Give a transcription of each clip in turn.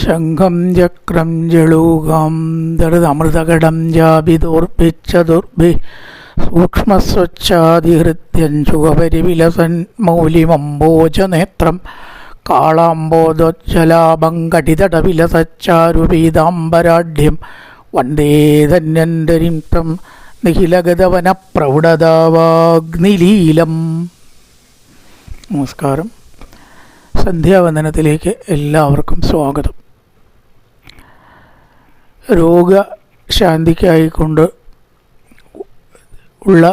ശംഖം ചക്രം ജളൂകം ദൃതമൃതകടം ജാപിതോർപ്പിച്ചതുർഭി സൂക്ഷ്മസ്വച്ഛാതിഹൃത്യൻ ശുഖപരിവിലസൻ മൗലിമംബോജനേത്രം കാളാംബോധോജ്ജലാഭം കടിതടവിലസച്ചാരുപീതാംബരാഢ്യം വന്ദേ ധന്യന്തരിം തം നിഖിലഗതവനപ്രൗഢതാവാഗ്നിലീലം. നമസ്കാരം. സന്ധ്യാവന്ദനത്തിലേക്ക് എല്ലാവർക്കും സ്വാഗതം. രോഗശാന്തിക്കായിക്കൊണ്ട് ഉള്ള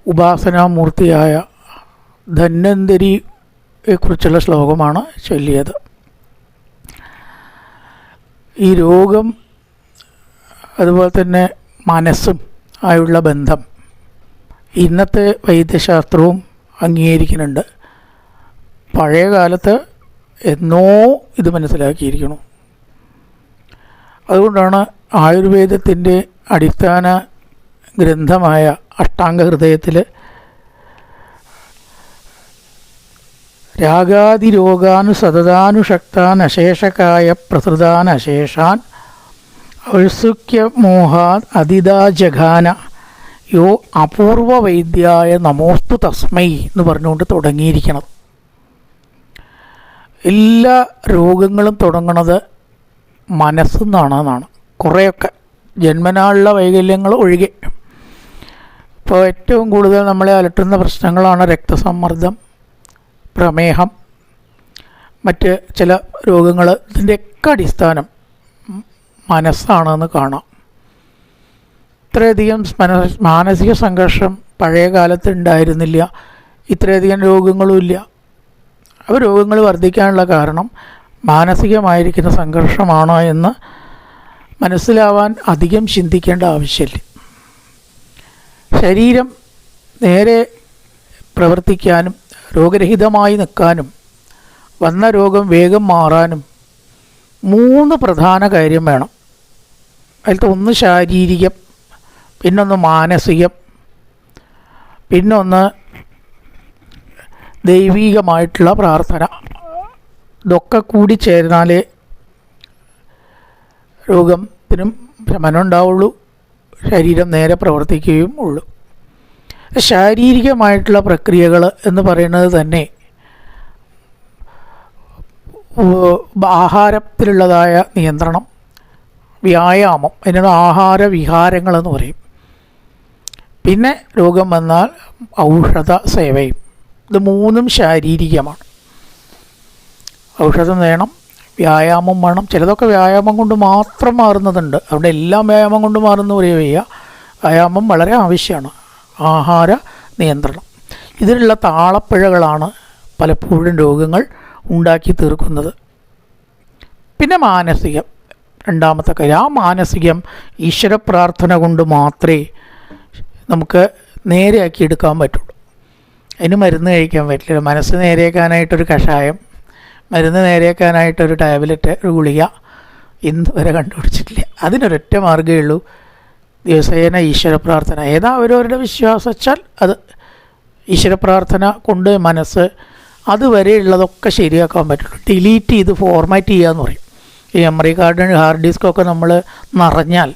ഉപാസനാമൂർത്തിയായ ധന്വന്തരിയെക്കുറിച്ചുള്ള ശ്ലോകമാണ് ചൊല്ലിയത്. ഈ രോഗം അതുപോലെ തന്നെ മനസ്സും ആയുള്ള ബന്ധം ഇന്നത്തെ വൈദ്യശാസ്ത്രവും അംഗീകരിക്കുന്നുണ്ട്. പഴയ കാലത്ത് എന്നോ ഇത് മനസ്സിലാക്കിയിരിക്കണം. അതുകൊണ്ടാണ് ആയുർവേദത്തിൻ്റെ അടിസ്ഥാന ഗ്രന്ഥമായ അഷ്ടാംഗഹൃദയത്തിൽ രാഗാദിരോഗാനുസതതാനുഷക്താൻ അശേഷകായ പ്രസൃതാൻ അശേഷാൻ ഔത്സുക്യമോഹാത് അതിദാ ജഘാന യോ അപൂർവ വൈദ്യായ നമോസ്തു തസ്മൈ എന്ന് പറഞ്ഞുകൊണ്ട് തുടങ്ങിയിരിക്കണം. എല്ലാ രോഗങ്ങളും തുടങ്ങുന്നത് മനസ്സെന്നാണെന്നാണ്. കുറേയൊക്കെ ജന്മനാളുള്ള വൈകല്യങ്ങൾ ഒഴികെ. ഇപ്പോൾ ഏറ്റവും കൂടുതൽ നമ്മളെ അലട്ടുന്ന പ്രശ്നങ്ങളാണ് രക്തസമ്മർദ്ദം, പ്രമേഹം, മറ്റ് ചില രോഗങ്ങൾ. ഇതിൻ്റെയൊക്കെ അടിസ്ഥാനം മനസ്സാണെന്ന് കാണാം. ഇത്രയധികം മാനസിക സംഘർഷം പഴയ കാലത്ത് ഉണ്ടായിരുന്നില്ല. ഇത്രയധികം രോഗങ്ങളുമില്ല. അപ്പോൾ രോഗങ്ങൾ വർദ്ധിക്കാനുള്ള കാരണം മാനസികമായിരിക്കുന്ന സംഘർഷമാണോ എന്ന് മനസ്സിലാവാൻ അധികം ചിന്തിക്കേണ്ട ആവശ്യമില്ല. ശരീരം നേരെ പ്രവർത്തിക്കാനും രോഗരഹിതമായി നിൽക്കാനും വന്ന രോഗം വേഗം മാറാനും 3 പ്രധാന കാര്യം വേണം. അതിലത്തെ ഒന്ന് ശാരീരികം, പിന്നൊന്ന് മാനസികം, പിന്നൊന്ന് ദൈവീകമായിട്ടുള്ള പ്രാർത്ഥന. ഇതൊക്കെ കൂടി ചേർന്നാലേ രോഗത്തിനും ശമനം ഉണ്ടാവുള്ളൂ, ശരീരം നേരെ പ്രവർത്തിക്കുകയും ഉള്ളൂ. ശാരീരികമായിട്ടുള്ള പ്രക്രിയകൾ എന്ന് പറയുന്നത് തന്നെ ആഹാരത്തിലുള്ളതായ നിയന്ത്രണം, വ്യായാമം, അതിനുള്ള ആഹാര വിഹാരങ്ങളെന്ന് പറയും. പിന്നെ രോഗം വന്നാൽ ഔഷധ സേവയും. ഇത് 3 ശാരീരികമാണ്. ഔഷധം വേണം, വ്യായാമം വേണം. ചിലതൊക്കെ വ്യായാമം കൊണ്ട് മാത്രം മാറുന്നതുണ്ട്. അവിടെ എല്ലാം വ്യായാമം കൊണ്ട് മാറുന്ന പറയുക വയ്യ. വ്യായാമം വളരെ ആവശ്യമാണ്. ആഹാര നിയന്ത്രണം, ഇതിലുള്ള താളപ്പിഴകളാണ് പലപ്പോഴും രോഗങ്ങൾ ഉണ്ടാക്കി തീർക്കുന്നത്. പിന്നെ മാനസികം, രണ്ടാമത്തെ കാര്യം. ആ മാനസികം ഈശ്വരപ്രാർത്ഥന കൊണ്ട് മാത്രമേ നമുക്ക് നേരെയാക്കി എടുക്കാൻ പറ്റുള്ളൂ. അതിന് മരുന്ന് കഴിക്കാൻ പറ്റില്ല. മനസ്സ് നേരെയാക്കാനായിട്ടൊരു കഷായം, മരുന്ന് നേരെയാക്കാനായിട്ടൊരു ടാബ്ലറ്റ്, ഒരു ഗുളിക ഇന്ന് വരെ കണ്ടുപിടിച്ചിട്ടില്ല. അതിനൊരൊറ്റ മാർഗ്ഗമേ ഉള്ളൂ, ദിവസേന ഈശ്വരപ്രാർത്ഥന. ഏതാ അവരവരുടെ വിശ്വാസം വെച്ചാൽ അത് ഈശ്വരപ്രാർത്ഥന കൊണ്ട് മനസ്സ് അതുവരെയുള്ളതൊക്കെ ശരിയാക്കാൻ പറ്റുള്ളൂ. ഡിലീറ്റ് ചെയ്ത് ഫോർമാറ്റ് ചെയ്യാന്ന് പറയും. ഈ മെമ്മറി കാർഡ്, ഹാർഡ് ഡിസ്കൊക്കെ നമ്മൾ നിറഞ്ഞാൽ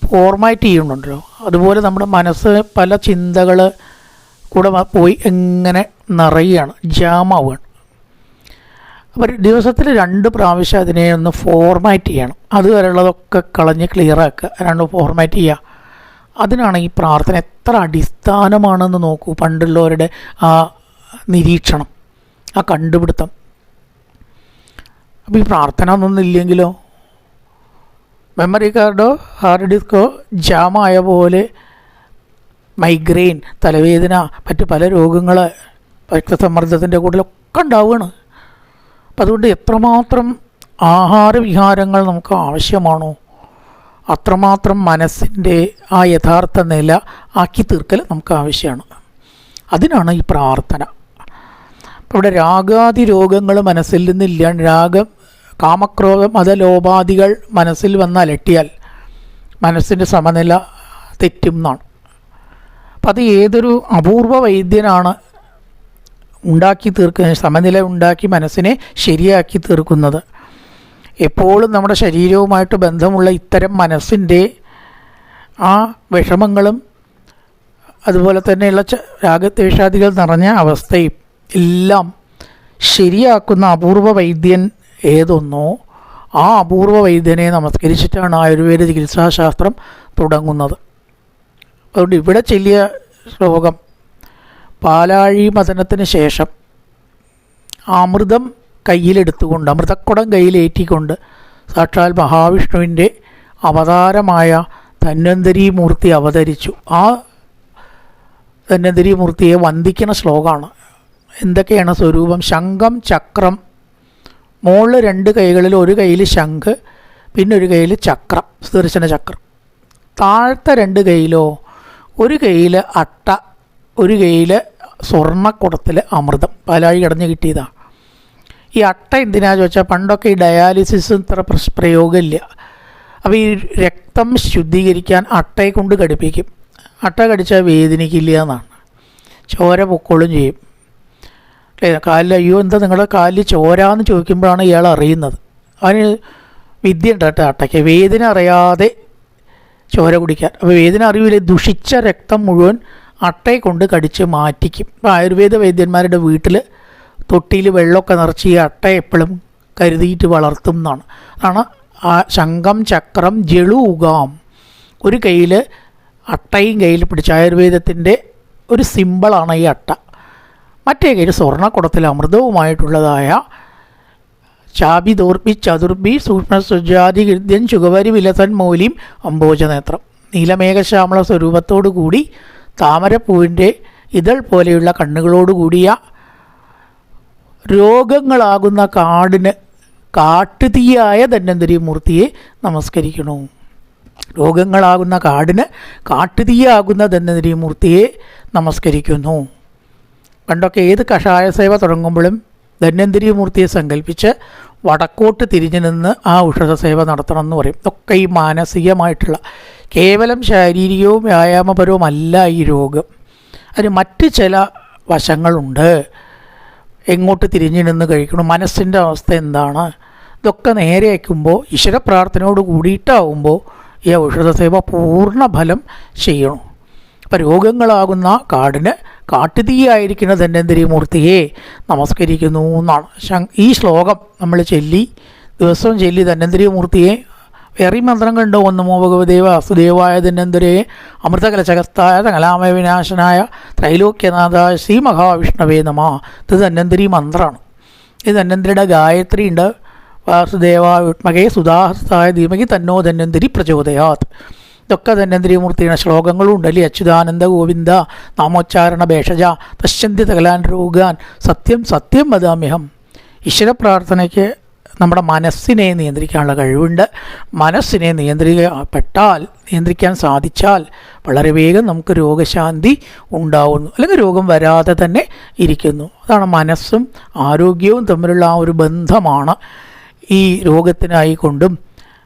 ഫോർമാറ്റ് ചെയ്യുന്നുണ്ടല്ലോ, അതുപോലെ നമ്മുടെ മനസ്സ് പല ചിന്തകൾ കൂടെ പോയി എങ്ങനെ നിറയുകയാണ്, ജാമാവുകയാണ്. അപ്പോൾ ദിവസത്തിൽ 2 പ്രാവശ്യം അതിനെ ഒന്ന് ഫോർമാറ്റ് ചെയ്യണം. അതുവരെയുള്ളതൊക്കെ കളഞ്ഞ് ക്ലിയറാക്കുക, 2 ഫോർമാറ്റ് ചെയ്യുക. അതിനാണ് ഈ പ്രാർത്ഥന. എത്ര അടിസ്ഥാനമാണെന്ന് നോക്കൂ. പണ്ടുള്ളവരുടെ ആ നിരീക്ഷണം, ആ കണ്ടുപിടുത്തം. അപ്പോൾ ഈ പ്രാർത്ഥന ഒന്നും ഇല്ലെങ്കിലോ, മെമ്മറി കാർഡോ ഹാർഡ് ഡിസ്കോ ജാമായ പോലെ മൈഗ്രെയിൻ, തലവേദന, മറ്റ് പല രോഗങ്ങൾ, രക്തസമ്മർദ്ദത്തിൻ്റെ കൂടുതലൊക്കെ ഉണ്ടാവുകയാണ്. അപ്പം അതുകൊണ്ട് എത്രമാത്രം ആഹാരവിഹാരങ്ങൾ നമുക്ക് ആവശ്യമാണോ അത്രമാത്രം മനസ്സിൻ്റെ ആ യഥാർത്ഥ നില ആക്കി തീർക്കൽ നമുക്ക് ആവശ്യമാണ്. അതിനാണ് ഈ പ്രാർത്ഥന. അപ്പോൾ ഇവിടെ രാഗാദി രോഗങ്ങൾ മനസ്സിൽ നിന്നില്ല. രാഗം, കാമക്രോധം, മതലോപാദികൾ മനസ്സിൽ വന്ന് അലട്ടിയാൽ മനസ്സിൻ്റെ സമനില തെറ്റും എന്നാണ്. അപ്പം അത് ഏതൊരു അപൂർവ വൈദ്യനാണ് ഉണ്ടാക്കി തീർക്കുന്നത്, സമനില ഉണ്ടാക്കി മനസ്സിനെ ശരിയാക്കി തീർക്കുന്നത്. എപ്പോഴും നമ്മുടെ ശരീരവുമായിട്ട് ബന്ധമുള്ള ഇത്തരം മനസ്സിൻ്റെ ആ വിഷമങ്ങളും അതുപോലെ തന്നെയുള്ള രാഗദ്വേഷാദികൾ നിറഞ്ഞ അവസ്ഥയും എല്ലാം ശരിയാക്കുന്ന അപൂർവ വൈദ്യൻ ഏതൊന്നോ ആ അപൂർവ വൈദ്യനെ നമസ്കരിച്ചിട്ടാണ് ആയുർവേദ ചികിത്സാശാസ്ത്രം തുടങ്ങുന്നത്. അതുകൊണ്ട് ഇവിടെ ചൊല്ലിയ ശ്ലോകം പാലാഴി മഥനത്തിന് ശേഷം അമൃതം കയ്യിലെടുത്തുകൊണ്ട്, അമൃതക്കുടം കയ്യിലേറ്റിക്കൊണ്ട് സാക്ഷാൽ മഹാവിഷ്ണുവിൻ്റെ അവതാരമായ ധന്വന്തരി മൂർത്തി അവതരിച്ചു. ആ ധന്വന്തരി മൂർത്തിയെ വന്ദിക്കുന്ന ശ്ലോകമാണ്. എന്തൊക്കെയാണ് സ്വരൂപം? ശംഖം, ചക്രം, മുകളിൽ 2 കൈകളിൽ ഒരു കയ്യിൽ ശംഖ്, പിന്നെ ഒരു കയ്യിൽ ചക്രം, സുദർശന ചക്രം. താഴത്തെ 2 കൈയിലോ ഒരു കയ്യിൽ അട്ട, ഒരു കയ്യിൽ സ്വർണ്ണക്കുടത്തിൽ അമൃതം പാലാഴി കടഞ്ഞ് കിട്ടിയതാണ്. ഈ അട്ട എന്തിനാണെന്ന് ചോദിച്ചാൽ പണ്ടൊക്കെ ഈ ഡയാലിസിസ് ഇത്ര പ്രയോഗമില്ല. അപ്പോൾ ഈ രക്തം ശുദ്ധീകരിക്കാൻ അട്ടയെ കൊണ്ട് കടിപ്പിക്കും. അട്ട കടിച്ചാൽ വേദനിക്കില്ല എന്നാണ്, ചോര പൊക്കോളും ചെയ്യും. അല്ലേ? കാലിൽ അയ്യോ എന്താ നിങ്ങളുടെ കാലിൽ ചോരാന്ന് ചോദിക്കുമ്പോഴാണ് ഇയാൾ അറിയുന്നത്. അവന് വിദ്യ ഉണ്ട് കേട്ടോ അട്ടയ്ക്ക്, വേദന അറിയാതെ ചോര കുടിക്കാൻ. അപ്പോൾ വേദന അറിയില്ല, ദുഷിച്ച രക്തം മുഴുവൻ അട്ടയെ കൊണ്ട് കടിച്ച് മാറ്റിക്കും. ഇപ്പോൾ ആയുർവേദ വൈദ്യന്മാരുടെ വീട്ടിൽ തൊട്ടിയിൽ വെള്ളമൊക്കെ നിറച്ച് ഈ അട്ട എപ്പോഴും കരുതിയിട്ട് വളർത്തും എന്നാണ്. അതാണ് ആ ശംഖം, ചക്രം, ജളൂകാം. ഒരു കയ്യിൽ അട്ടയും കയ്യിൽ പിടിച്ച ആയുർവേദത്തിൻ്റെ ഒരു സിമ്പിളാണ് ഈ അട്ട. മറ്റേ കയ്യിൽ സ്വർണ്ണക്കുടത്തിൽ അമൃതവുമായിട്ടുള്ളതായ ചാബിദോർബി ചതുർബി സൂക്ഷ്മസ്വജാതി ഹൃദ്യൻ ചുഗവരി വിലസൻ മൂലിം അംബോജനേത്രം. നീലമേഘശ്യാമള സ്വരൂപത്തോടു കൂടി താമരപ്പൂവിൻ്റെ ഇതൾ പോലെയുള്ള കണ്ണുകളോടുകൂടിയ രോഗങ്ങളാകുന്ന കാടിന് കാട്ടുതീയായ ധന്വന്തരി മൂർത്തിയെ നമസ്കരിക്കണു. രോഗങ്ങളാകുന്ന കാടിന് കാട്ടുതീയാകുന്ന ധന്വന്തരി മൂർത്തിയെ നമസ്കരിക്കുന്നു. പണ്ടൊക്കെ ഏത് കഷായ സേവ തുടങ്ങുമ്പോഴും ധന്വന്തരി മൂർത്തിയെ സങ്കല്പിച്ച് വടക്കോട്ട് തിരിഞ്ഞു നിന്ന് ആ ഔഷധ സേവ നടത്തണം എന്ന് പറയും. ഇതൊക്കെ ഈ മാനസികമായിട്ടുള്ള, കേവലം ശാരീരികവും വ്യായാമപരവും അല്ല ഈ രോഗം. അതിന് മറ്റ് ചില വശങ്ങളുണ്ട്. എങ്ങോട്ട് തിരിഞ്ഞു നിന്ന് കഴിക്കണം, മനസ്സിൻ്റെ അവസ്ഥ എന്താണ്, ഇതൊക്കെ നേരെ വയ്ക്കുമ്പോൾ ഈശ്വര പ്രാർത്ഥനയോട് കൂടിയിട്ടാവുമ്പോൾ ഈ ഔഷധ സേവ പൂർണ്ണ ഫലം ചെയ്യണം. അപ്പം രോഗങ്ങളാകുന്ന കാടിന് കാട്ടുതീയായിരിക്കുന്ന ധന്വന്തരി മൂർത്തിയെ നമസ്കരിക്കുന്നു എന്നാണ് ഈ ശ്ലോകം നമ്മൾ ദിവസവും ചൊല്ലി ധന്വന്തരി മൂർത്തിയെ വേറെ മന്ത്രങ്ങളുണ്ട്. ഓം നമോ ഭഗവതേ വാസുദേവായ ധന്വന്തരേ അമൃതകലശകസ്തായ കലാമയ വിനാശനായ ത്രൈലോക്യനാഥായ ശ്രീ മഹാവിഷ്ണവേ നമഃ. ഇത് ധന്വന്തരി മന്ത്രമാണ്. ഇത് ധന്വന്തരിയുടെ ഗായത്രി ഉണ്ട്. വാസുദേവായ വിഷ്മകേ സുധാഹസ്തായ ധീമകി തന്നോ ധന്വന്തരി പ്രചോദയാത്. ഇതൊക്കെ ധന്വന്തരി മൂർത്തിയുടെ ശ്ലോകങ്ങളും ഉണ്ടല്ലേ. അച്യുതാനന്ദ ഗോവിന്ദ നാമോച്ചാരണ ഭേഷജ പശ്യന്തി തകലാൻ രോഗാൻ സത്യം സത്യം വദാമ്യഹം. ഈശ്വര പ്രാർത്ഥനയ്ക്ക് നമ്മുടെ മനസ്സിനെ നിയന്ത്രിക്കാനുള്ള കഴിവുണ്ട്. മനസ്സിനെ നിയന്ത്രിക്കാൻ സാധിച്ചാൽ വളരെ വേഗം നമുക്ക് രോഗശാന്തി ഉണ്ടാവുന്നു, അല്ലെങ്കിൽ രോഗം വരാതെ തന്നെ ഇരിക്കുന്നു. അതാണ് മനസ്സും ആരോഗ്യവും തമ്മിലുള്ള ആ ഒരു ബന്ധമാണ് ഈ രോഗത്തിനായിക്കൊണ്ടും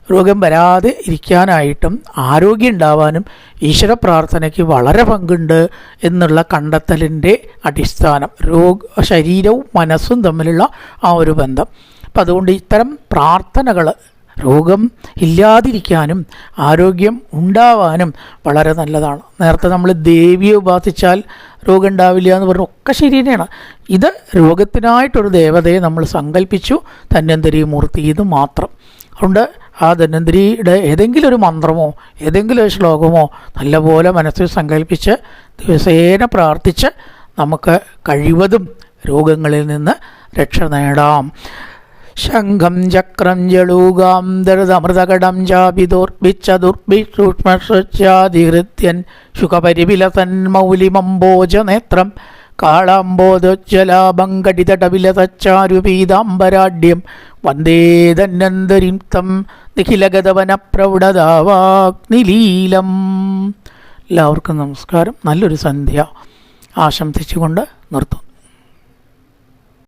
രോഗം വരാതെ ഇരിക്കാനായിട്ടും ആരോഗ്യം ഉണ്ടാവാനും ഈശ്വര പ്രാർത്ഥനയ്ക്ക് വളരെ പങ്കുണ്ട് എന്നുള്ള കണ്ടെത്തലിൻ്റെ അടിസ്ഥാനം ശരീരവും മനസ്സും തമ്മിലുള്ള ആ ഒരു ബന്ധം. അപ്പം അതുകൊണ്ട് ഇത്തരം പ്രാർത്ഥനകൾ രോഗം ഇല്ലാതിരിക്കാനും ആരോഗ്യം ഉണ്ടാവാനും വളരെ നല്ലതാണ്. നേരത്തെ നമ്മൾ ദേവിയെ ഉപാസിച്ചാൽ രോഗം ഉണ്ടാവില്ല എന്ന് പറഞ്ഞു, ഒക്കെ ശരി തന്നെയാണ്. ഇത് രോഗത്തിനായിട്ടൊരു ദേവതയെ നമ്മൾ സങ്കല്പിച്ചു, ധന്വന്തരി മൂർത്തി ഇത് മാത്രം. അതുകൊണ്ട് ആ ധന്വന്തരിയുടെ ഏതെങ്കിലും ഒരു മന്ത്രമോ ഏതെങ്കിലും ഒരു ശ്ലോകമോ നല്ലപോലെ മനസ്സിൽ സങ്കല്പിച്ച് ദിവസേന പ്രാർത്ഥിച്ച് നമുക്ക് കഴിവതും രോഗങ്ങളിൽ നിന്ന് രക്ഷ നേടാം. ശംഖം ചക്രം ജളൂകാം ദൃതമൃതകടം ചാപിതോർഭിച്ചതുർഭിസൂക്ഷ്മശ്ചാതിഹൃത്യൻ ശുഖപരിവിലസൻ മൗലിമംബോജനേത്രം കാളാംബോധജ്ജലാഭങ്കടിതടവിലതച്ചാരുപീതാംബരാഢ്യം വന്ദേ ധന്വന്തരിം തം നിഖിലഗതവനപ്രൗഢതാവാഗ്നിലീലം. എല്ലാവർക്കും നമസ്കാരം. നല്ലൊരു സന്ധ്യ ആശംസിച്ചുകൊണ്ട് നിർത്തുന്നു.